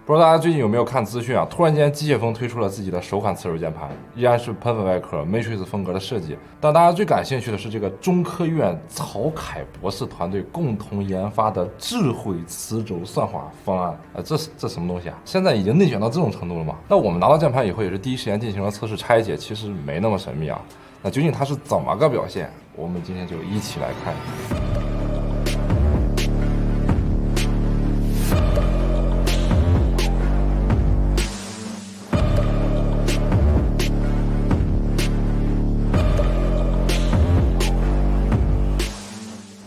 不知道大家最近有没有看资讯啊？突然间，机械风推出了自己的首款磁手键盘，依然是喷粉外壳、Matrix 风格的设计。但大家最感兴趣的是这个中科院曹凯博士团队共同研发的智慧磁轴算法方案啊，这什么东西啊？现在已经内卷到这种程度了吗？那我们拿到键盘以后，也是第一时间进行了测试拆解，其实没那么神秘啊。那究竟它是怎么个表现？我们今天就一起来看一看。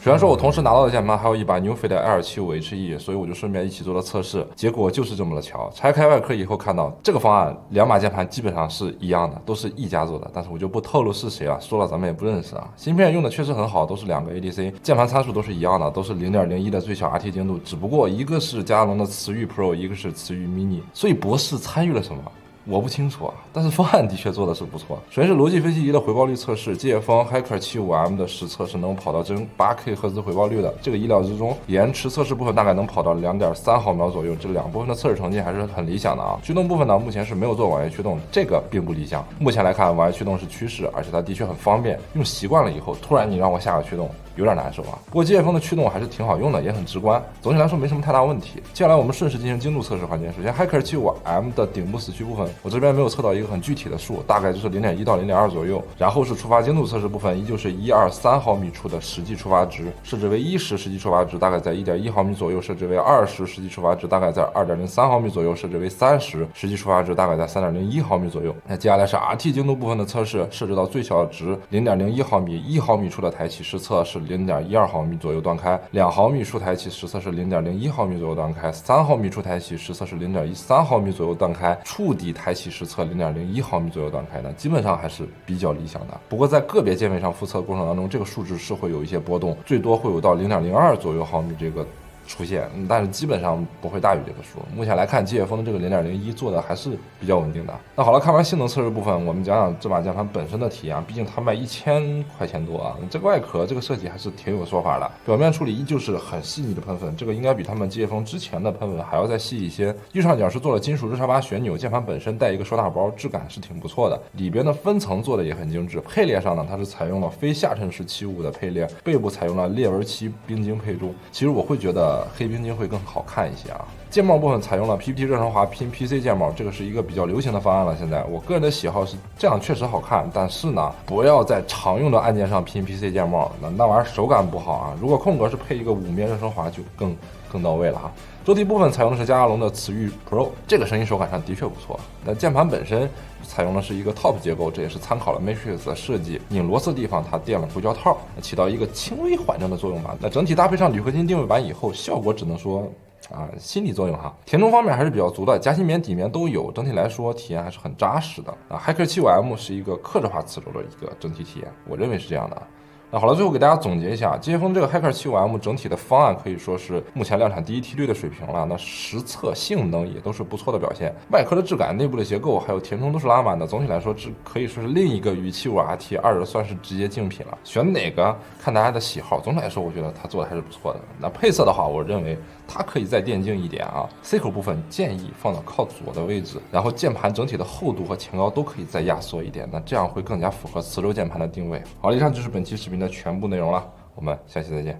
虽然说我同时拿到的键盘还有一把牛飞的 L75HE， 所以我就顺便一起做了测试，结果就是这么的巧。拆开外壳以后看到这个方案，两把键盘基本上是一样的，都是一家做的，但是我就不透露是谁了，说了咱们也不认识啊。芯片用的确实很好，都是2个 ADC， 键盘参数都是一样的，都是 0.01 的最小 RT 精度，只不过一个是加龙的慈玉 Pro， 一个是慈玉 mini， 所以博士参与了什么？我不清楚啊，但是方案的确做的是不错。首先是逻辑分析仪的回报率测试，机械风 Hacker 75M 的实测是能跑到真 8K 赫兹回报率的，这个意料之中。延迟测试部分大概能跑到 2.3毫秒左右，这2部分的测试成绩还是很理想的啊。驱动部分呢，目前是没有做网页驱动，这个并不理想。目前来看，网页驱动是趋势，而且它的确很方便，用习惯了以后，突然你让我下个驱动，有点难受啊。不过机械风的驱动还是挺好用的，也很直观，总体来说没什么太大问题。接下来我们顺势进行精度测试环节。首先 Hacker 75M 的顶部死区部分，我这边没有测到一个很具体的数，大概就是 0.1 到 0.2 左右。然后是触发精度测试部分，依旧是123毫米处的实际触发值，设置为10实际触发值大概在 1.1 毫米左右，设置为20实际触发值大概在 2.03 毫米左右，设置为30实际触发值大概在 3.01 毫米左右。那接下来是 RT 精度部分的测试，设置到最小值 0.01 毫米，1毫米处的台起实测是 0.12 毫米左右断开，2毫米处台起实测是 0.01 毫米左右断开，3毫米处台起实测是 0.13 毫米左右断开，触底台起实测 0.01 毫米左右断开呢，基本上还是比较理想的。不过在个别键位上复测过程当中，这个数值是会有一些波动，最多会有到 0.02 左右毫米这个出现，但是基本上不会大于这个数。目前来看，机械风的这个 0.01 做的还是比较稳定的。那好了，看完性能测试部分，我们讲讲这把键盘本身的体验。毕竟它卖1000块钱多啊，这个外壳这个设计还是挺有说法的。表面处理依旧是很细腻的喷粉，这个应该比他们机械风之前的喷粉还要再细一些。右上角是做了金属日沙巴旋钮，键盘本身带一个收纳包，质感是挺不错的。里边的分层做的也很精致。配列上呢，它是采用了非下沉式75的配列，背部采用了裂纹漆冰晶配重。其实我会觉得黑冰晶会更好看一些啊。键帽部分采用了 PPT 热成华拼 PC 键帽，这个是一个比较流行的方案了。现在我个人的喜好是这样，确实好看，但是呢，不要在常用的按键上拼 PC 键帽，那玩意儿手感不好啊。如果空格是配一个5面热成华就更到位了哈。轴体部分采用的是加龙的慈玉 Pro， 这个声音手感上的确不错。那键盘本身采用的是一个 Top 结构，这也是参考了 Matrix 的设计。拧螺丝的地方它垫了硅胶套，起到一个轻微缓震的作用吧。那整体搭配上铝合金定位板以后，效果只能说心理作用哈。填充方面还是比较足的，夹心棉底棉都有，整体来说体验还是很扎实的。Hacker 75M 是一个克制化磁轴的一个整体体验，我认为是这样的。那好了，最后给大家总结一下，机械风这个 Hacker 75M 整体的方案可以说是目前量产第一梯队的水平了。那实测性能也都是不错的表现，外壳的质感、内部的结构还有填充都是拉满的。总体来说，这可以说是另一个与75 RT2算是直接竞品了。选哪个看大家的喜好。总体来说，我觉得它做的还是不错的。那配色的话，我认为它可以再电竞一点啊。C 口部分建议放到靠左的位置，然后键盘整体的厚度和前高都可以再压缩一点，那这样会更加符合磁轴键盘的定位。好了，以上就是本期视频的全部内容了，我们下期再见。